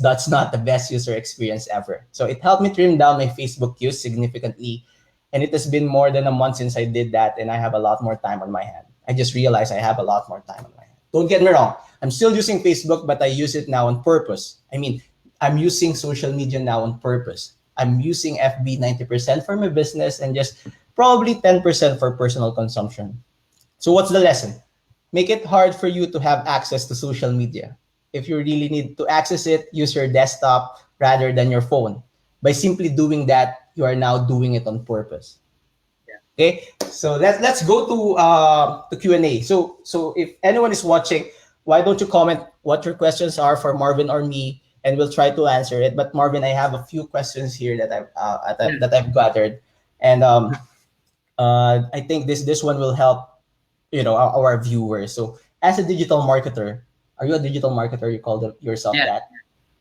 that's not the best user experience ever. So it helped me trim down my Facebook use significantly. And it has been more than a month since I did that, and I have a lot more time on my hand. I just realized I have a lot more time on my hand. Don't get me wrong. I'm still using Facebook, but I use it now on purpose. I mean, I'm using social media now on purpose. I'm using FB 90% for my business and just probably 10% for personal consumption. So what's the lesson? Make it hard for you to have access to social media. If you really need to access it, use your desktop rather than your phone. By simply doing that, you are now doing it on purpose. Yeah. Okay, so let's go to Q&A. So if anyone is watching, why don't you comment what your questions are for Marvin or me, and we'll try to answer it. But Marvin, I have a few questions here Yeah. that I've gathered, and I think this one will help our viewers. So as a digital marketer, are you a digital marketer? You call yourself Yeah. that,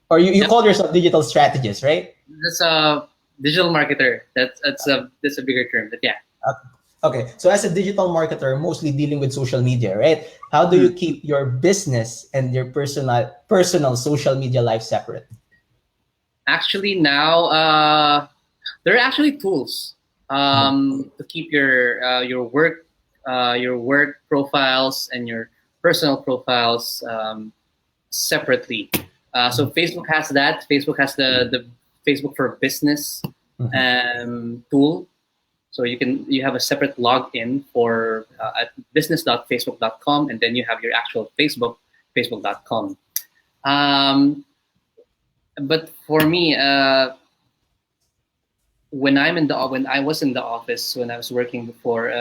or you Yep. call yourself digital strategist, right? That's a digital marketer. That's a bigger term, but yeah. Okay, so as a digital marketer, mostly dealing with social media, right? How do you Hmm. keep your business and your personal social media life separate? Actually, now There are actually tools to keep your work profiles and your personal profiles separately. So Facebook has that. Facebook has the Facebook for Business Mhm. tool. So you have a separate login for at business.facebook.com, and then you have your actual Facebook, facebook.com. Um, but for me, when I was in the office when I was working before,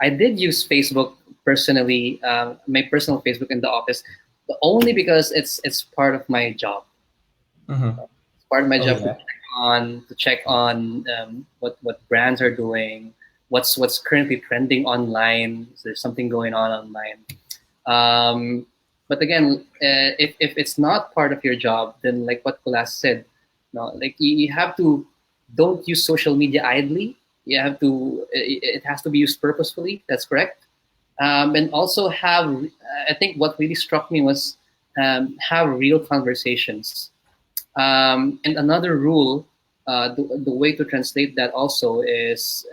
I did use Facebook personally, my personal Facebook in the office, but only because it's part of my job. Mhm. It's part of my Oh job yeah. to check on what brands are doing, what's currently trending online. Is there something going on online? Um, but again, if it's not part of your job, then like what Kulas said, no, like you have to don't use social media idly. You have to it has to be used purposefully. That's correct. And also have I think what really struck me was have real conversations. And another rule, the way to translate that also is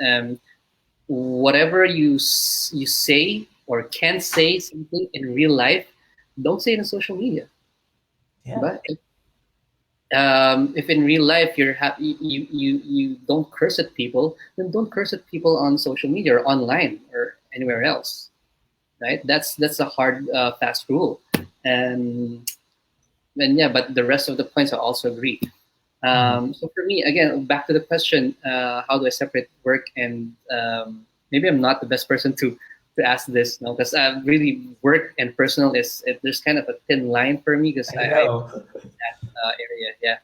whatever you say or can say something in real life, don't say it on social media. Yeah. But if in real life you don't curse at people, then don't curse at people on social media or online or anywhere else, right? That's a hard fast rule, and and yeah, but the rest of the points I also agree. Mhm. So for me, again, back to the question, how do I separate work and maybe I'm not the best person to ask this, no, because really work and personal there's kind of a thin line for me because I I know. area, yeah,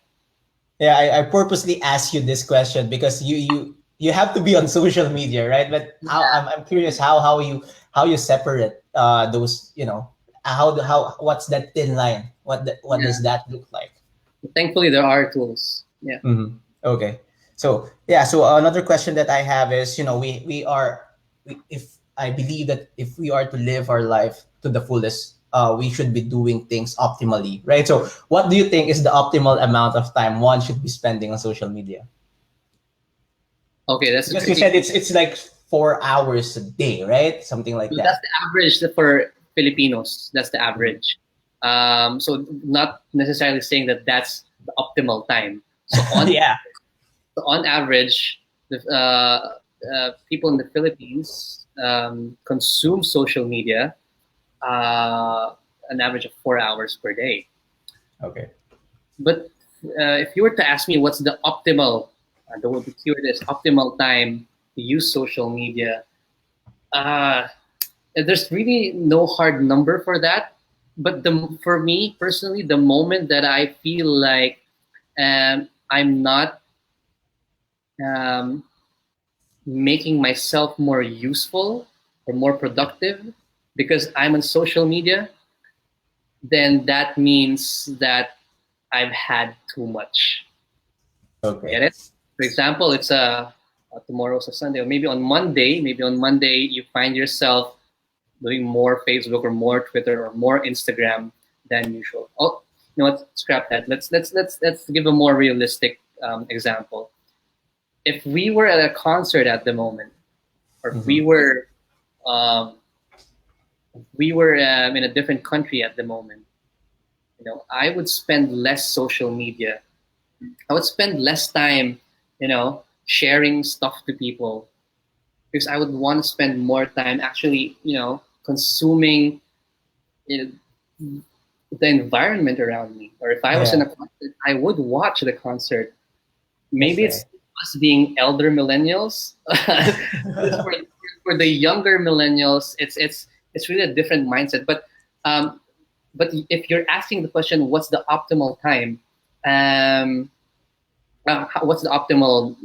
Yeah, I purposely asked you this question because you have to be on social media, right? But how I'm curious how you separate those, how what's that thin line? What yeah. does that look like? Thankfully, there are tools. Yeah. Okay. So yeah, so another question that I have is, if I believe that if we are to live our life to the fullest, we should be doing things optimally, right? So what do you think is the optimal amount of time one should be spending on social media? Okay, that's a Because you tricky. said it's like 4 hours a day, right? Something like So that's that. the average for Filipinos. That's the Mhm. average. So not necessarily saying that that's the optimal time. So Yeah. on average, the people in the Philippines consume social media uh, an average of 4 hours per day. Okay. But if you were to ask me what's the optimal, the keyword is optimal time to use social media, uh, there's really no hard number for that. But for me personally, the moment that I feel like I'm not um, making myself more useful or more productive because I'm on social media, then that means that I've had too much. Get Okay. it? For example, it's tomorrow's a Sunday, or maybe on Monday you find yourself doing more Facebook or more Twitter or more Instagram than usual. Oh, you know what? Scrap that. Let's give a more realistic example. If we were at a concert at the moment, or if Mm-hmm. um, we were in a different country at the moment, I would spend less social media. I would spend less time, sharing stuff to people because I would want to spend more time actually, consuming the environment around me. Or if I was in Yeah, a concert, I would watch the concert. that's Maybe right. it's us being elder millennials. Because for the younger millennials, it's really a different mindset. Um, but if you're asking the question, what's the optimal time? Um, what's the optimal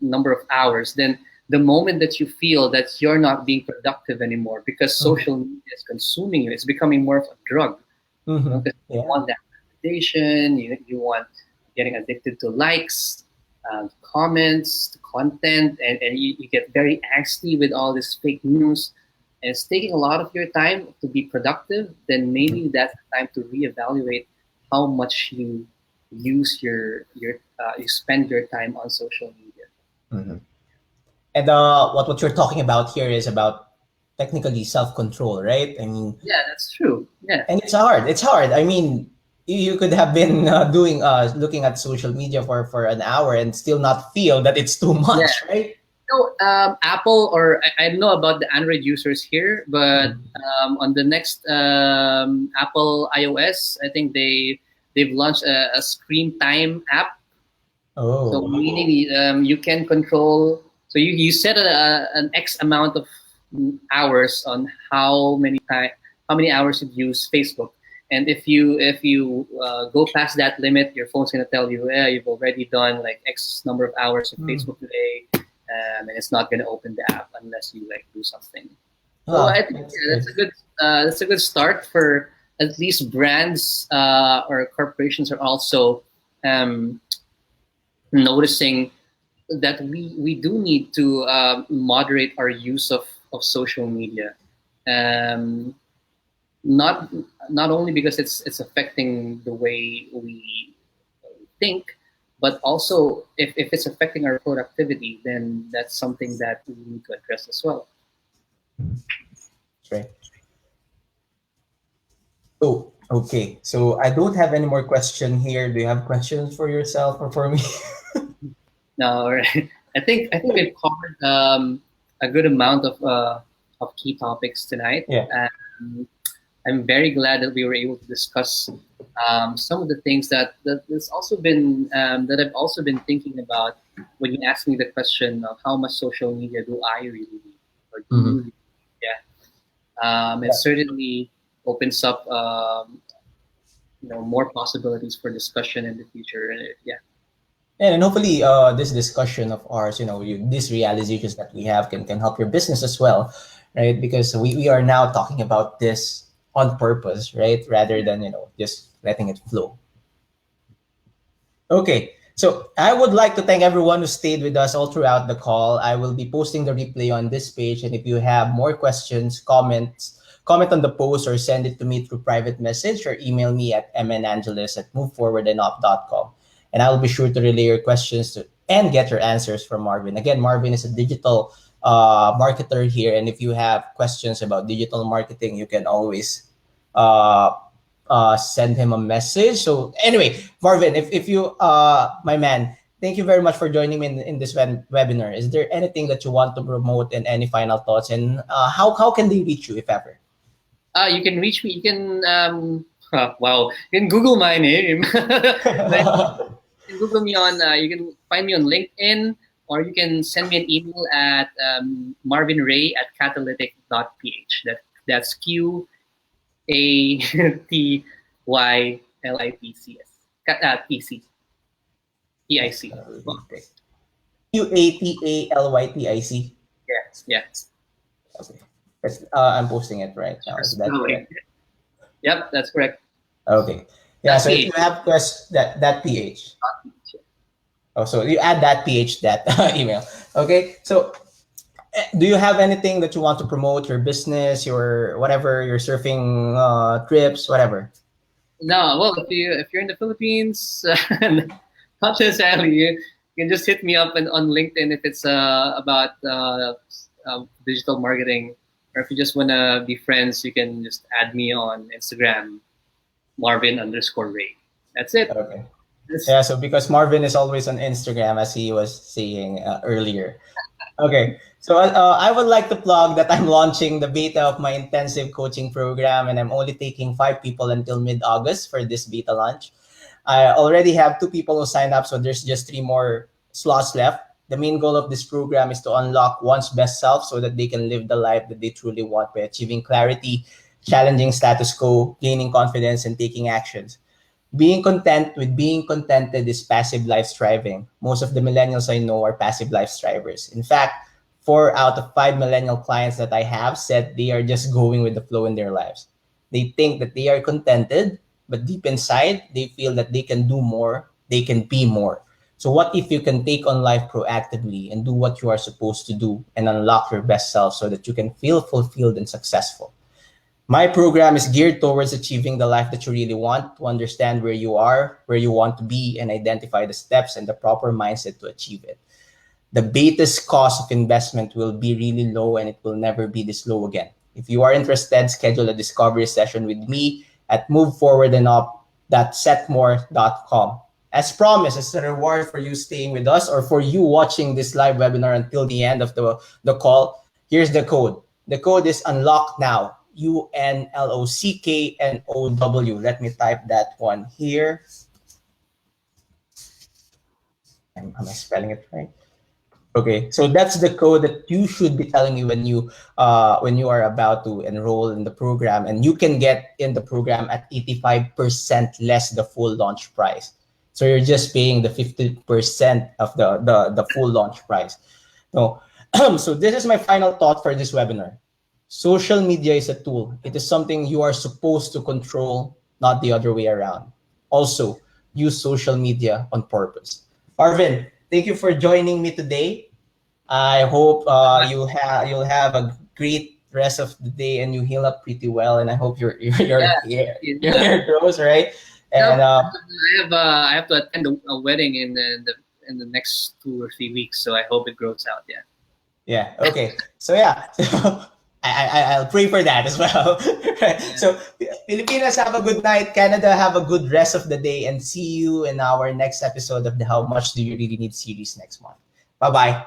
number of hours? Then the moment that you feel that you're not being productive anymore because Mhm. social media is consuming you, it's becoming more of a drug. Mhm. Because you Yeah. want that validation, you want getting addicted to likes, comments, to content, and you get very angsty with all this fake news. And it's taking a lot of your time to be productive, then maybe that's the time to reevaluate how much you spend your time on social media. Mhm. And what you're talking about here is about technically self control, right? I mean, Yeah, that's true. Yeah, and it's hard. It's hard. I mean, you could have been doing looking at social media for an hour and still not feel that it's too yeah. much, right? So Apple, or I don't know about the Android users here, but Mhm. on the next Apple iOS, I think they've launched a screen time app. So Oh. meaning you can control. So you set an X amount of hours on how many hours you use Facebook, and if you go past that limit, your phone's gonna tell you, yeah, you've already done like X number of hours of Hmm. Facebook today, and it's not gonna open the app unless you like do something. So I Ah, think that's yeah, good. that's a good start for at least brands or corporations are also um, noticing that we do need to moderate our use of social media. Um, not not only because it's affecting the way we think, but also if it's affecting our productivity, then that's something that we need to address as well. That's right. Oh, okay. So I don't have any more question here. Do you have questions for yourself or for me? Now, I think we've covered a good amount of key topics tonight. Yeah. I'm very glad that we were able to discuss some of the things that I've also been thinking about when you asked me the question of how much social media do I really need, or do you? Hmm. Really, yeah, it Yeah. certainly opens up more possibilities for discussion in the future. Yeah, And hopefully, this discussion of ours, these realizations that we have can help your business as well, right? Because we are now talking about this on purpose, right? Rather than, just letting it flow. Okay. So I would like to thank everyone who stayed with us all throughout the call. I will be posting the replay on this page. And if you have more questions, comments, comment on the post or send it to me through private message or email me at mnangeles@moveforwardandop.com. And I will be sure to relay your questions and get your answers from Marvin. Again, Marvin is a digital marketer here. And if you have questions about digital marketing, you can always uh, send him a message. So anyway, Marvin, if you my man, thank you very much for joining me in this webinar. Is there anything that you want to promote and any final thoughts? And how can they reach you if ever? you can reach me. You can wow, you can Google my name. Like, you can Google me on. You can find me on LinkedIn, or you can send me an email at marvinray@catalytic.ph. That's QATYLITCS. PIC. Well, QATALYTIC. yes, yes. Okay. I'm posting it right now. Sure Is that spelling. correct? Yep, that's correct. Okay. Yeah. That So if you PH. have questions, that PH. Oh, so you add that PH that email. Okay. So do you have anything that you want to promote your business, your whatever, your surfing trips, whatever? No, well, if you're in the Philippines, not necessarily. You can just hit me up on LinkedIn if it's about digital marketing, or if you just wanna be friends, you can just add me on Instagram, Marvin_Ray. That's it. Okay. That's, Yeah, so because Marvin is always on Instagram, as he was saying earlier. Okay, so I would like to plug that I'm launching the beta of my intensive coaching program, and I'm only taking 5 people until mid-August for this beta launch. I already have 2 people who signed up, so there's just 3 more slots left. The main goal of this program is to unlock one's best self so that they can live the life that they truly want by achieving clarity, challenging status quo, gaining confidence, and taking actions. Being content with being contented is passive life striving. Most of the millennials I know are passive life strivers. In fact, 4 out of 5 millennial clients that I have said they are just going with the flow in their lives. They think that they are contented, but deep inside, they feel that they can do more, they can be more. So, what if you can take on life proactively and do what you are supposed to do and unlock your best self so that you can feel fulfilled and successful? My program is geared towards achieving the life that you really want, to understand where you are, where you want to be, and identify the steps and the proper mindset to achieve it. The beta's cost of investment will be really low and it will never be this low again. If you are interested, schedule a discovery session with me at moveforwardandup.setmore.com. As promised, as a reward for you staying with us or for you watching this live webinar until the end of the call, here's the code. The code is unlock now. UNLOCKNOW. Let me type that one here. Am I spelling it right? Okay, so that's the code that you should be telling me when you are about to enroll in the program, and you can get in the program at 85% less the full launch price. So you're just paying the 50% of the full launch price. No, so this is my final thought for this webinar. Social media is a tool. It is something you are supposed to control, not the other way around. Also, use social media on purpose. Marvin, thank you for joining me today. I hope you'll have a great rest of the day and you heal up pretty well. And I hope Yeah, your yeah. hair grows right. Yep. And I have to attend a wedding in the next 2 or 3 weeks, so I hope it grows out. Yeah. yeah, okay. So yeah, I'll pray for that as well. Right. Yeah. So Filipinas, have a good night. Canada, have a good rest of the day, and see you in our next episode of the How Much Do You Really Need series next month. Bye bye.